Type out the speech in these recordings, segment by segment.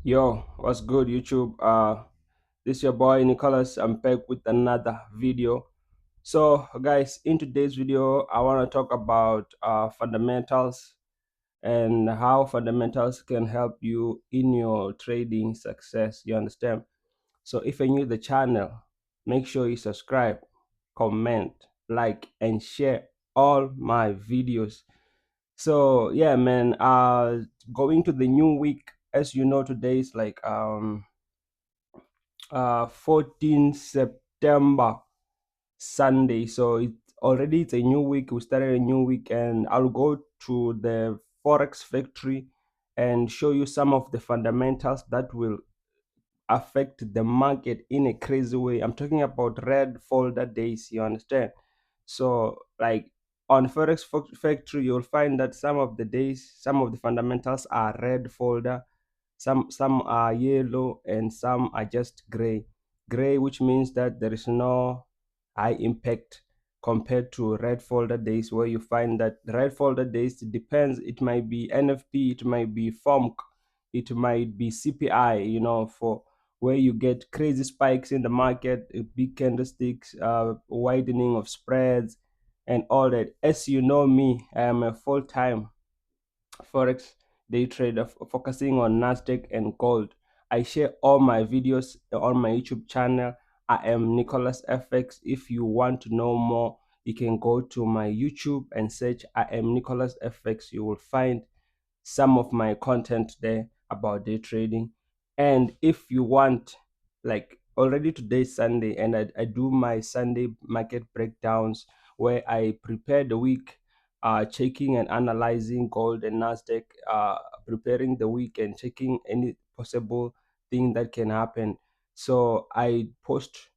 Yo, what's good, YouTube? This your boy Nicholas. I'm back with another video. So, guys, in today's video, I want to talk about fundamentals and how fundamentals can help you in your trading success. You understand? So, if you're new to the channel, make sure you subscribe, comment, like, and share all my videos. So, yeah, man. Going to the new week, as you know, today is like 14 September Sunday. So it's a new week. We started a new week, and I'll go to the Forex Factory and show you some of the fundamentals that will affect the market in a crazy way. I'm talking about red folder days, you understand? So, like on Factory, you'll find that some of the days, some of the fundamentals are red folder, some are yellow, and some are just gray. Gray, which means that there is no high impact compared to red folder days, where you find that the red folder days depends. It might be NFP, it might be FOMC, it might be CPI. For where you get crazy spikes in the market, big candlesticks, widening of spreads, and all that. As you know me, I am a full-time Forex day trader focusing on Nasdaq and gold. I share all my videos on my YouTube channel. I am Nicholas FX. If you want to know more, you can go to my YouTube and search I am Nicholas FX. You will find some of my content there about day trading. And if you want, like already today's Sunday, and I do my Sunday market breakdowns where I prepare the week, checking and analyzing gold and Nasdaq, preparing the week and checking any possible thing that can happen. So I post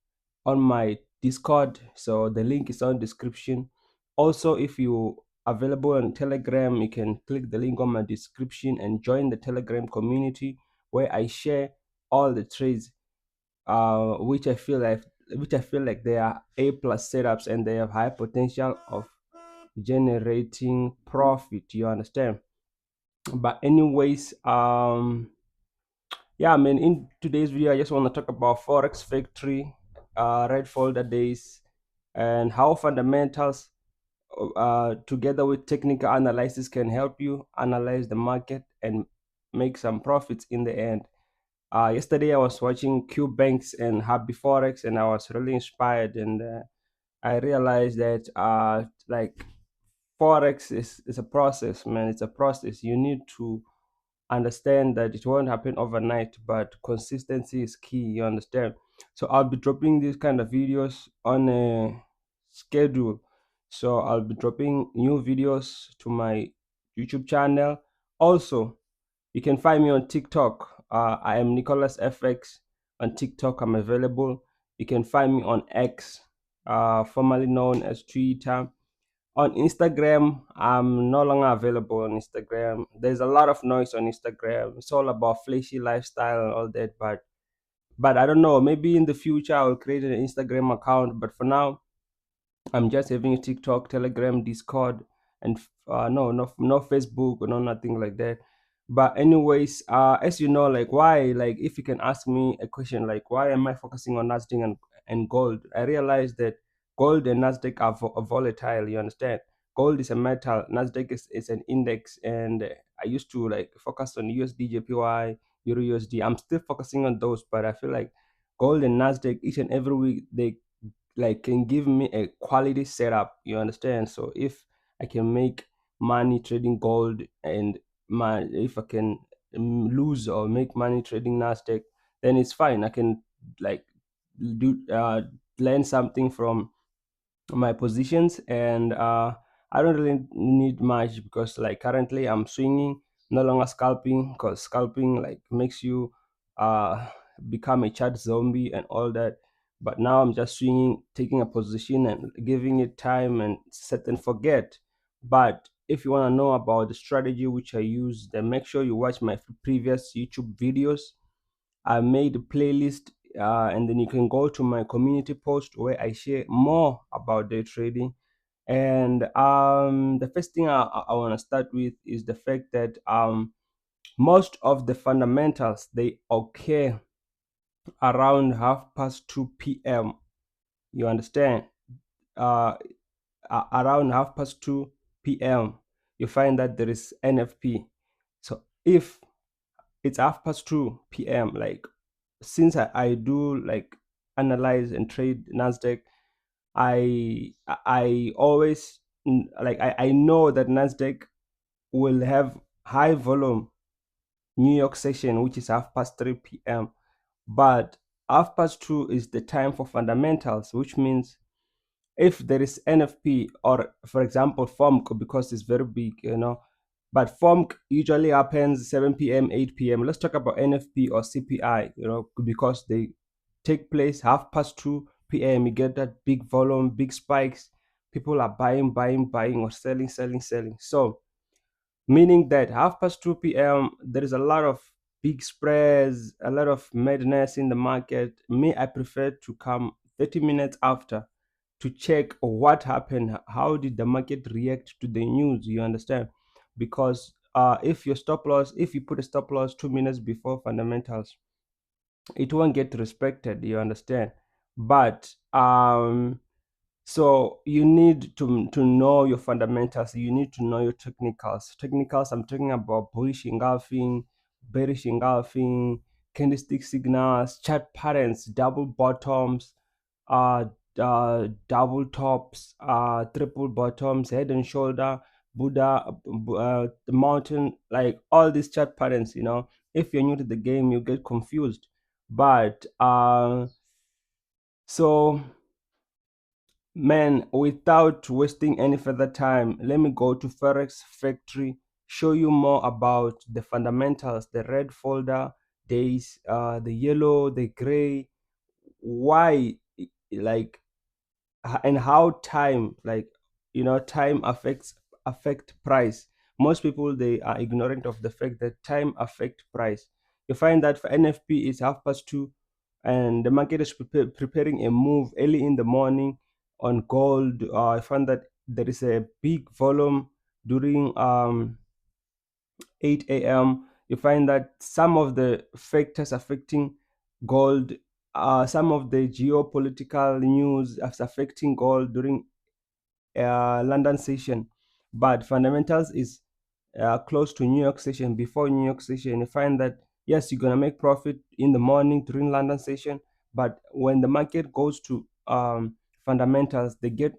on my Discord, so the link is on description. Also, if you available on Telegram, you can click the link on my description and join the Telegram community, where I share all the trades, which I feel like they are A plus setups, and they have high potential of generating profit. You understand? But anyways, yeah, I mean, in today's video, I just want to talk about Forex Factory, red folder days, and how fundamentals together with technical analysis can help you analyze the market and make some profits in the end. Yesterday I was watching Q Banks and Happy Forex, and I was really inspired, and I realized that like Forex is a process, man. It's a process. You need to understand that it won't happen overnight, but consistency is key. You understand? So I'll be dropping these kind of videos on a schedule. So I'll be dropping new videos to my YouTube channel. Also, you can find me on TikTok. I am Nicholas FX on TikTok. I'm available. You can find me on X, formerly known as Twitter. On Instagram, I'm no longer available on Instagram. There's a lot of noise on Instagram. It's all about flashy lifestyle and all that, but I don't know. Maybe in the future I'll create an Instagram account. But for now, I'm just having TikTok, Telegram, Discord, and no Facebook, no nothing like that. But anyways, as you know, like why, like if you can ask me a question, like why am I focusing on Nasdaq and gold? I realized that gold and Nasdaq are volatile. You understand? Gold is a metal, Nasdaq is an index, and I used to like focus on USD, JPY, Euro USD. I'm still focusing on those, but I feel like gold and Nasdaq each and every week they like can give me a quality setup. You understand? So if I can make money trading gold, and if I can lose or make money trading Nasdaq, then it's fine. I can like do learn something from my positions, and I don't really need much, because like currently I'm swinging, no longer scalping, because scalping like makes you uh become a chat zombie and all that. But now I'm just swinging, taking a position and giving it time and set and forget. But if you want to know about the strategy which I use, then make sure you watch my previous YouTube videos. I made a playlist, and then you can go to my community post where I share more about day trading. And the first thing I want to start with is the fact that Most of the fundamentals they occur around 2:30 p.m. You understand? Uh, Around 2:30 p.m. you find that there is NFP. So if it's 2:30 p.m., like since I do like analyze and trade Nasdaq, I always like I know that Nasdaq will have high volume New York session, which is 3:30 p.m. But 2:30 is the time for fundamentals, which means if there is NFP or, for example, FOMC, because it's very big, but FOMC usually happens 7 p.m., 8 p.m. Let's talk about NFP or CPI, because they take place 2:30 p.m. You get that big volume, big spikes. People are buying, buying, buying, or selling, selling, selling. So meaning that 2:30 p.m. there is a lot of big spreads, a lot of madness in the market. Me, I prefer to come 30 minutes after to check what happened. How did the market react to the news? You understand? Because if your stop loss, if you put a stop loss 2 minutes before fundamentals, it won't get respected. You understand? But so you need to know your fundamentals. You need to know your technicals. Technicals, I'm talking about bullish engulfing, bearish engulfing, candlestick signals, chart patterns, double bottoms, uh, double tops, triple bottoms, head and shoulder, Buddha, the mountain, like all these chart patterns. If you're new to the game, you get confused. But so man, without wasting any further time, let me go to Forex Factory, show you more about the fundamentals, the red folder days, the yellow, the gray, why, like, and how time, like, time affect price. Most people, they are ignorant of the fact that time affect price. You find that for NFP is 2:30, and the market is preparing a move early in the morning on gold. I find that there is a big volume during 8 a.m. You find that some of the factors affecting gold, some of the geopolitical news is affecting gold during London session, but fundamentals is close to New York session. Before New York session, you find that yes, you're gonna make profit in the morning during London session, but when the market goes to fundamentals, they get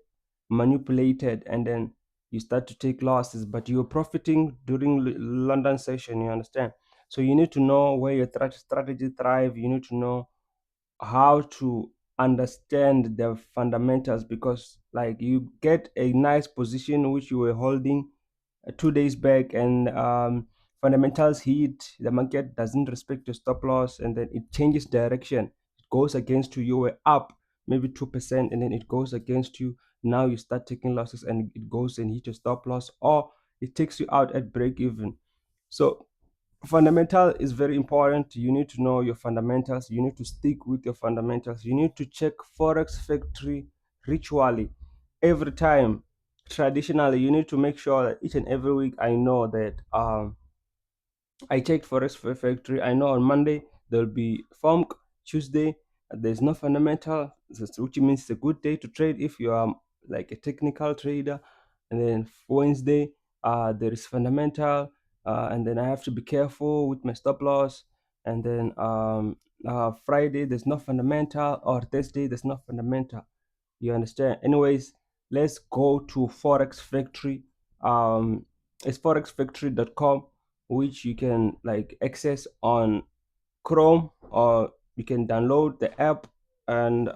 manipulated, and then you start to take losses. But you're profiting during London session. You understand? So you need to know where your strategy thrive. You need to know how to understand the fundamentals, because like you get a nice position which you were holding 2 days back, and fundamentals hit, the market doesn't respect your stop loss, and then it changes direction, it goes against you. You were up maybe 2%, and then it goes against you. Now you start taking losses, and it goes and hit your stop loss, or it takes you out at break even. So fundamental is very important. You need to know your fundamentals. You need to stick with your fundamentals. You need to check Forex Factory ritually every time. Traditionally, you need to make sure that each and every week, I know that I checked Forex Factory. I know on Monday there'll be FOMC. Tuesday there's no fundamental, which means it's a good day to trade if you are like a technical trader. And then Wednesday there is fundamental, and then I have to be careful with my stop loss. And then Friday there's no fundamental, or Thursday there's no fundamental. You understand? Anyways, let's go to Forex Factory. It's forexfactory.com, which you can like access on Chrome, or you can download the app. And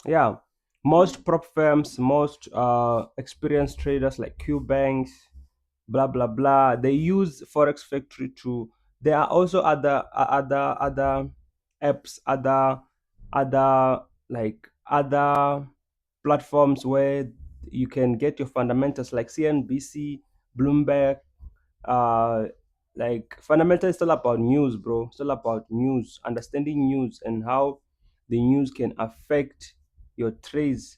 yeah, most prop firms, most experienced traders like Q banks, blah blah blah, they use Forex Factory to. There are also other apps, other other platforms where you can get your fundamentals, like CNBC, Bloomberg. uh like fundamental is all about news, bro. It's all about news, understanding news, and how the news can affect your trades,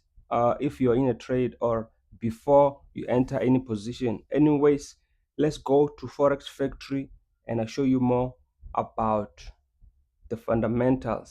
if you're in a trade or before you enter any position. Anyways, let's go to Forex Factory. and I'll show you more about the fundamentals.